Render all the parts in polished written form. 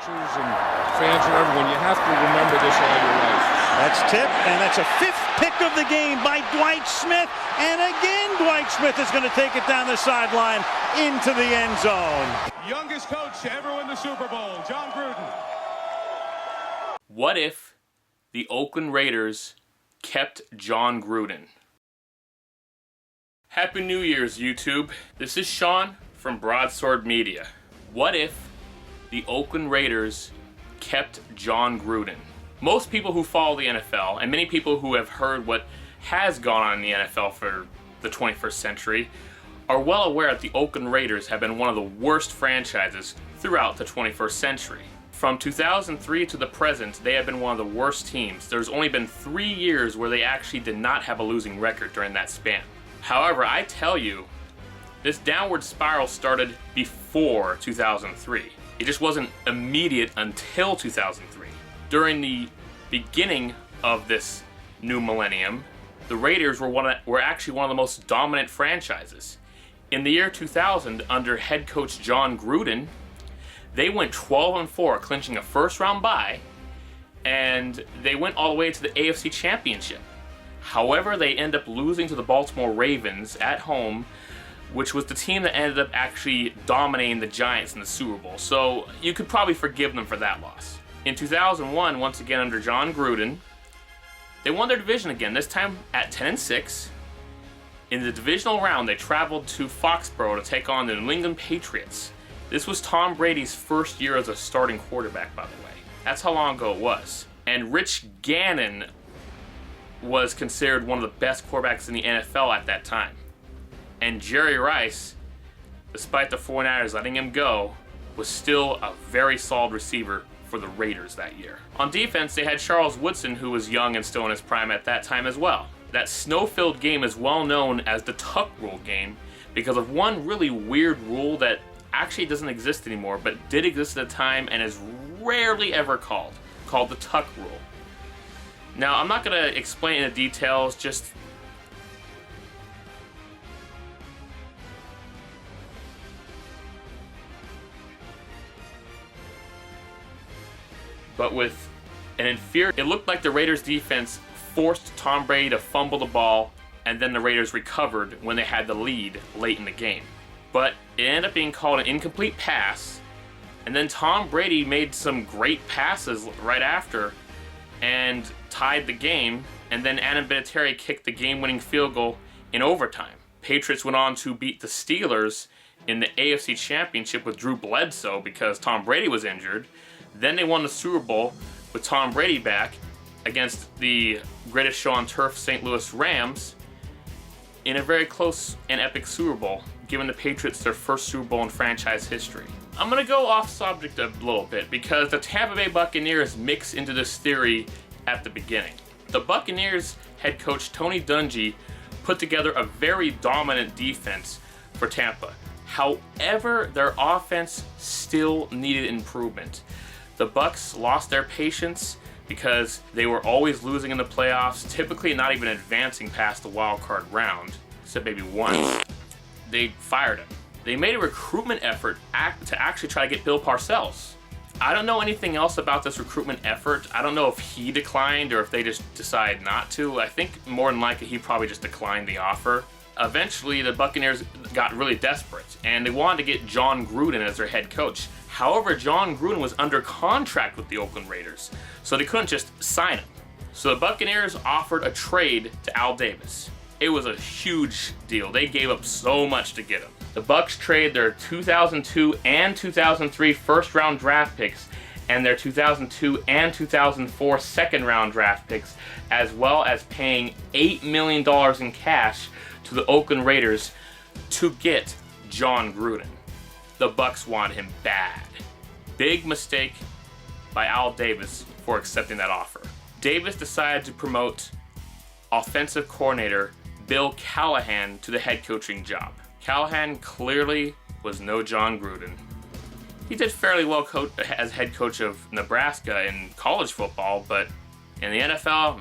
coaches and fans and everyone, you have to remember this all your life. That's tipped, and that's a fifth pick of the game by Dwight Smith. And again, Dwight Smith is going to take it down the sideline into the end zone. Youngest coach to ever win the Super Bowl, Jon Gruden. What if the Oakland Raiders kept Jon Gruden? Happy New Year's, YouTube. This is Sean from Broadsword Media. What if the Oakland Raiders kept Jon Gruden? Most people who follow the NFL, and many people who have heard what has gone on in the NFL for the 21st century, are well aware that the Oakland Raiders have been one of the worst franchises throughout the 21st century. From 2003 to the present, they have been one of the worst teams. There's only been 3 years where they actually did not have a losing record during that span. However, I tell you, this downward spiral started before 2003. It just wasn't immediate until 2003. During the beginning of this new millennium, the Raiders were actually one of the most dominant franchises. In the year 2000, under head coach Jon Gruden, they went 12-4, clinching a first-round bye, and they went all the way to the AFC Championship. However, they ended up losing to the Baltimore Ravens at home, which was the team that ended up actually dominating the Giants in the Super Bowl. So you could probably forgive them for that loss. In 2001, once again under Jon Gruden, they won their division again, this time at 10-6. In the divisional round, they traveled to Foxborough to take on the New England Patriots. This was Tom Brady's first year as a starting quarterback, by the way. That's how long ago it was. And Rich Gannon was considered one of the best quarterbacks in the NFL at that time. And Jerry Rice, despite the 49ers letting him go, was still a very solid receiver for the Raiders that year. On defense, they had Charles Woodson, who was young and still in his prime at that time as well. That snow-filled game is well known as the Tuck Rule game because of one really weird rule that actually doesn't exist anymore, but did exist at the time and is rarely ever called the Tuck Rule. Now, I'm not going to explain the details, just but with an inferior, it looked like the Raiders defense forced Tom Brady to fumble the ball, and then the Raiders recovered when they had the lead late in the game. But it ended up being called an incomplete pass, and then Tom Brady made some great passes right after and tied the game, and then Adam Vinatieri kicked the game-winning field goal in overtime. Patriots went on to beat the Steelers in the AFC Championship with Drew Bledsoe because Tom Brady was injured. Then they won the Super Bowl with Tom Brady back against the greatest show on turf, St. Louis Rams, in a very close and epic Super Bowl, giving the Patriots their first Super Bowl in franchise history. I'm going to go off subject a little bit because the Tampa Bay Buccaneers mix into this theory at the beginning. The Buccaneers head coach Tony Dungy put together a very dominant defense for Tampa. However, their offense still needed improvement. The Bucs lost their patience because they were always losing in the playoffs, typically not even advancing past the wild card round, except maybe once. They fired him. They made a recruitment effort to actually try to get Bill Parcells. I don't know anything else about this recruitment effort. I don't know if he declined or if they just decided not to. I think more than likely he probably just declined the offer. Eventually, the Buccaneers got really desperate, and they wanted to get Jon Gruden as their head coach. However, Jon Gruden was under contract with the Oakland Raiders, so they couldn't just sign him. So the Buccaneers offered a trade to Al Davis. It was a huge deal. They gave up so much to get him. The Bucs traded their 2002 and 2003 first-round draft picks and their 2002 and 2004 second-round draft picks, as well as paying $8 million in cash to the Oakland Raiders to get Jon Gruden. The Bucs wanted him bad. Big mistake by Al Davis for accepting that offer. Davis decided to promote offensive coordinator Bill Callahan to the head coaching job. Callahan clearly was no Jon Gruden. He did fairly well as head coach of Nebraska in college football, but in the NFL,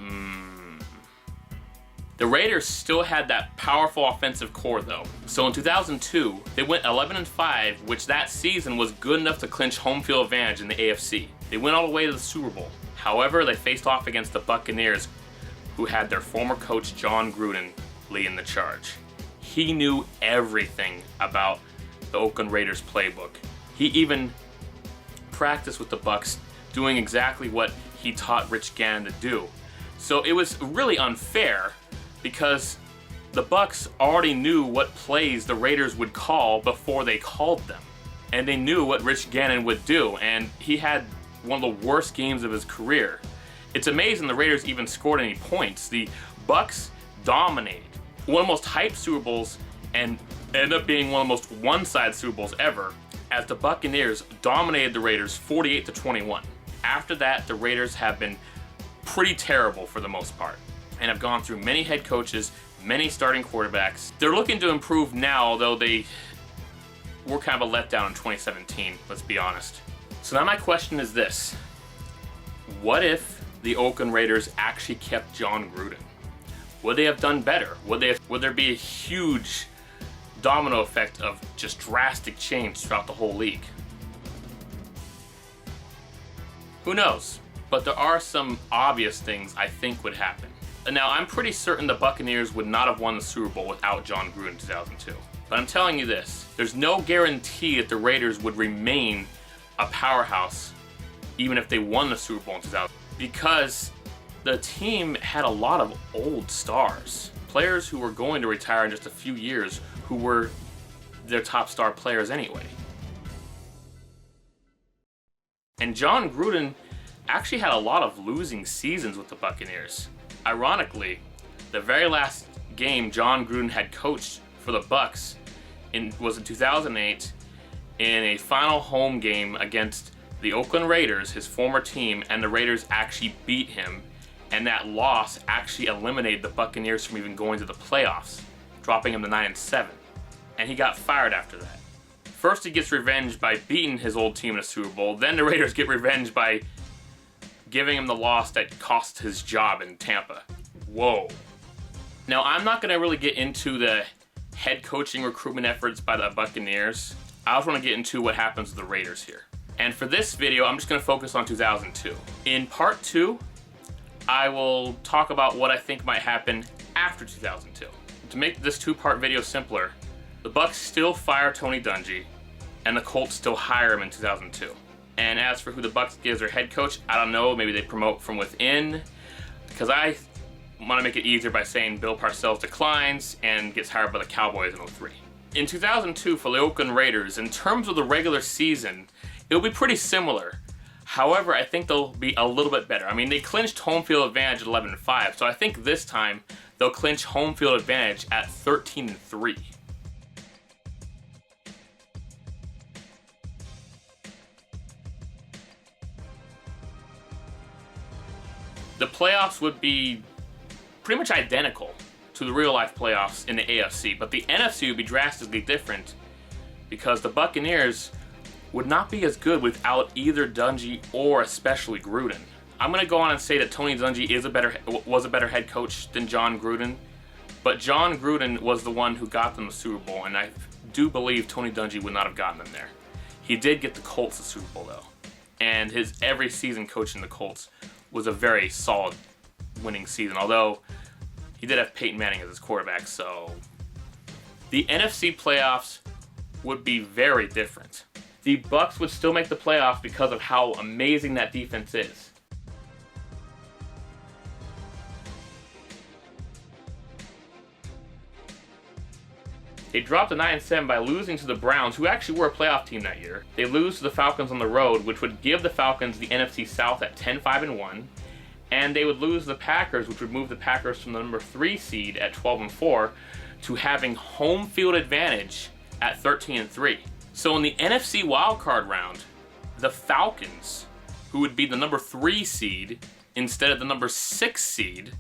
The Raiders still had that powerful offensive core though. So in 2002, they went 11-5, which that season was good enough to clinch home field advantage in the AFC. They went all the way to the Super Bowl. However, they faced off against the Buccaneers, who had their former coach Jon Gruden leading the charge. He knew everything about the Oakland Raiders playbook. He even practiced with the Bucs, doing exactly what he taught Rich Gannon to do. So it was really unfair because the Bucs already knew what plays the Raiders would call before they called them. And they knew what Rich Gannon would do, and he had one of the worst games of his career. It's amazing the Raiders even scored any points. The Bucs dominated. One of the most hyped Super Bowls, and ended up being one of the most one-sided Super Bowls ever, as the Buccaneers dominated the Raiders 48-21. After that, the Raiders have been pretty terrible for the most part, and have gone through many head coaches, many starting quarterbacks. They're looking to improve now, although they were kind of a letdown in 2017, let's be honest. So now my question is this: what if the Oakland Raiders actually kept Jon Gruden? Would they have done better? Would there be a huge domino effect of just drastic change throughout the whole league? Who knows? But there are some obvious things I think would happen. Now, I'm pretty certain the Buccaneers would not have won the Super Bowl without Jon Gruden in 2002. But I'm telling you this, there's no guarantee that the Raiders would remain a powerhouse even if they won the Super Bowl in 2000, because the team had a lot of old stars, players who were going to retire in just a few years, who were their top star players anyway. And Jon Gruden actually had a lot of losing seasons with the Buccaneers. Ironically, the very last game Jon Gruden had coached for the Bucs was in 2008 in a final home game against the Oakland Raiders, his former team, and the Raiders actually beat him, and that loss actually eliminated the Buccaneers from even going to the playoffs, dropping him to 9-7. And he got fired after that. First he gets revenge by beating his old team in a Super Bowl, then the Raiders get revenge by giving him the loss that cost his job in Tampa. Whoa. Now, I'm not going to really get into the head coaching recruitment efforts by the Buccaneers. I also want to get into what happens with the Raiders here. And for this video, I'm just going to focus on 2002. In part 2, I will talk about what I think might happen after 2002. To make this two-part video simpler, the Bucs still fire Tony Dungy, and the Colts still hire him in 2002. And as for who the Bucs gives their head coach, I don't know, maybe they promote from within, because I want to make it easier by saying Bill Parcells declines and gets hired by the Cowboys in 2003. In 2002, for the Oakland Raiders, in terms of the regular season, it'll be pretty similar. However, I think they'll be a little bit better. I mean, they clinched home field advantage at 11-5, so I think this time they'll clinch home field advantage at 13-3. The playoffs would be pretty much identical to the real-life playoffs in the AFC, but the NFC would be drastically different because the Buccaneers would not be as good without either Dungy or especially Gruden. I'm going to go on and say that Tony Dungy was a better head coach than Jon Gruden, but Jon Gruden was the one who got them the Super Bowl, and I do believe Tony Dungy would not have gotten them there. He did get the Colts the Super Bowl, though, and his every season coaching the Colts was a very solid winning season, although he did have Peyton Manning as his quarterback, so the NFC playoffs would be very different. The Bucs would still make the playoffs because of how amazing that defense is. They dropped to 9-7 by losing to the Browns, who actually were a playoff team that year. They lose to the Falcons on the road, which would give the Falcons the NFC South at 10-5-1. And they would lose the Packers, which would move the Packers from the number 3 seed at 12-4 to having home field advantage at 13-3. So in the NFC wildcard round, the Falcons, who would be the number 3 seed instead of the number 6 seed,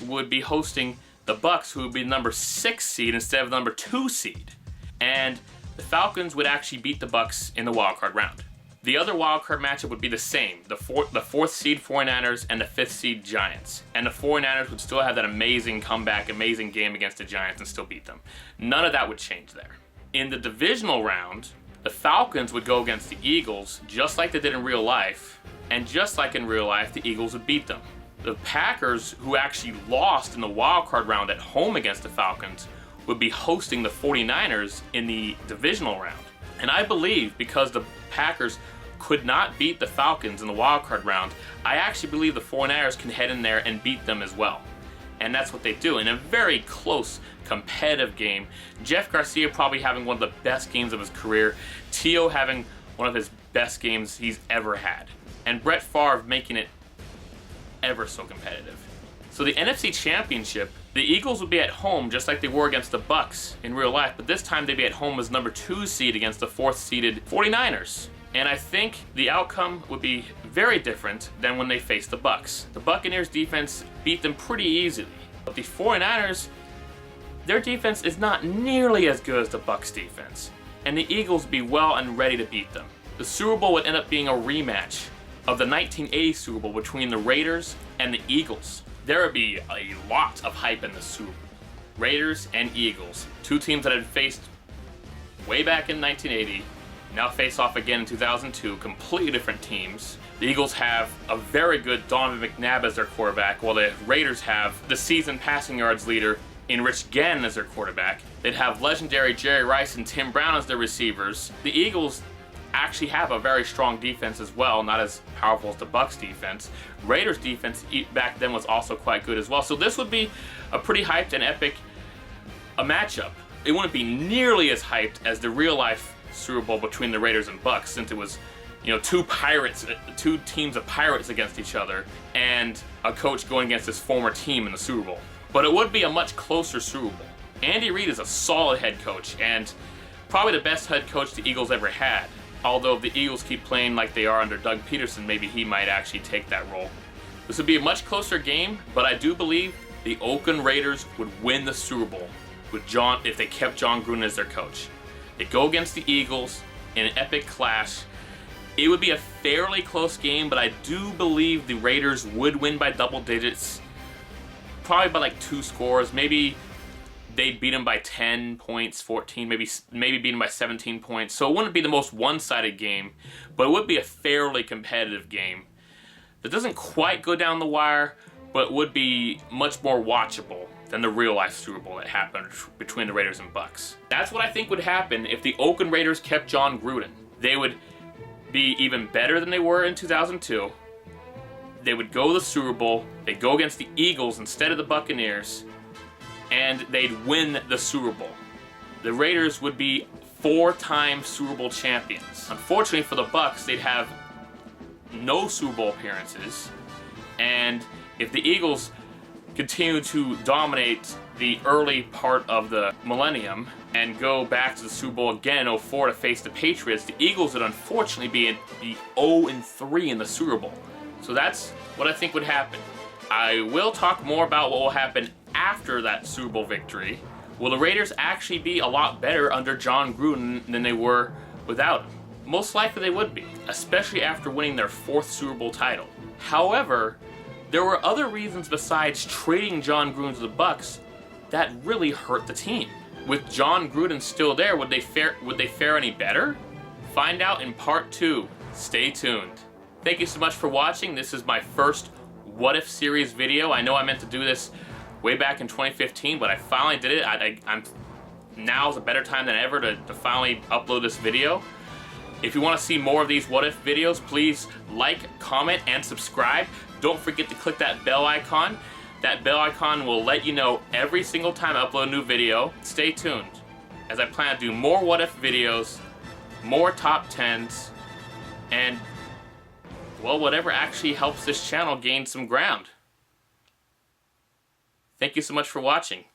would be hosting the Bucs, who would be the number 6 seed instead of the number 2 seed. And the Falcons would actually beat the Bucs in the wildcard round. The other wildcard matchup would be the same. The fourth seed 49ers and the fifth seed Giants. And the 49ers would still have that amazing comeback, amazing game against the Giants and still beat them. None of that would change there. In the divisional round, the Falcons would go against the Eagles just like they did in real life. And just like in real life, the Eagles would beat them. The Packers, who actually lost in the wildcard round at home against the Falcons, would be hosting the 49ers in the divisional round. And I believe because the Packers could not beat the Falcons in the wildcard round, I actually believe the 49ers can head in there and beat them as well. And that's what they do in a very close, competitive game. Jeff Garcia probably having one of the best games of his career. T.O. having one of his best games he's ever had. And Brett Favre making it ever so competitive. So the NFC Championship, the Eagles would be at home just like they were against the Bucs in real life, but this time they'd be at home as number 2 seed against the 4th seeded 49ers. And I think the outcome would be very different than when they faced the Bucs. The Buccaneers defense beat them pretty easily, but the 49ers, their defense is not nearly as good as the Bucs defense, and the Eagles would be well and ready to beat them. The Super Bowl would end up being a rematch of the 1980 Super Bowl between the Raiders and the Eagles. There would be a lot of hype in the Super Bowl. Raiders and Eagles, two teams that had faced way back in 1980, now face off again in 2002, completely different teams. The Eagles have a very good Donovan McNabb as their quarterback, while the Raiders have the season passing yards leader in Rich Gannon as their quarterback. They'd have legendary Jerry Rice and Tim Brown as their receivers. The Eagles actually have a very strong defense as well, not as powerful as the Bucs defense. Raiders defense back then was also quite good as well. So this would be a pretty hyped and epic matchup. It wouldn't be nearly as hyped as the real life Super Bowl between the Raiders and Bucs, since it was, two teams of pirates against each other and a coach going against his former team in the Super Bowl. But it would be a much closer Super Bowl. Andy Reid is a solid head coach and probably the best head coach the Eagles ever had. Although if the Eagles keep playing like they are under Doug Peterson, maybe he might actually take that role. This would be a much closer game, but I do believe the Oakland Raiders would win the Super Bowl if they kept Jon Gruden as their coach. They go against the Eagles in an epic clash. It would be a fairly close game, but I do believe the Raiders would win by double digits. Probably by like 2 scores. Maybe they'd beat them by 10 points, 14, maybe beat them by 17 points. So it wouldn't be the most one-sided game, but it would be a fairly competitive game that doesn't quite go down the wire, but would be much more watchable than the real-life Super Bowl that happened between the Raiders and Bucs. That's what I think would happen if the Oakland Raiders kept Jon Gruden. They would be even better than they were in 2002. They would go to the Super Bowl, they'd go against the Eagles instead of the Buccaneers, and they'd win the Super Bowl. The Raiders would be 4-time Super Bowl champions. Unfortunately for the Bucs, they'd have no Super Bowl appearances, and if the Eagles continue to dominate the early part of the millennium and go back to the Super Bowl again in 2004 to face the Patriots, the Eagles would unfortunately be 0-3 in the Super Bowl. So that's what I think would happen. I will talk more about what will happen after that Super Bowl victory. Will the Raiders actually be a lot better under Jon Gruden than they were without him? Most likely they would be, especially after winning their 4th Super Bowl title. However, there were other reasons besides trading Jon Gruden to the Bucs that really hurt the team. With Jon Gruden still there, would they fare any better? Find out in part 2. Stay tuned. Thank you so much for watching. This is my first What If series video. I know I meant to do this way back in 2015, but I finally did it. Now's a better time than ever to finally upload this video. If you want to see more of these What If videos, please like, comment, and subscribe. Don't forget to click that bell icon. That bell icon will let you know every single time I upload a new video. Stay tuned, as I plan to do more What If videos, more top 10s, and, well, whatever actually helps this channel gain some ground. Thank you so much for watching.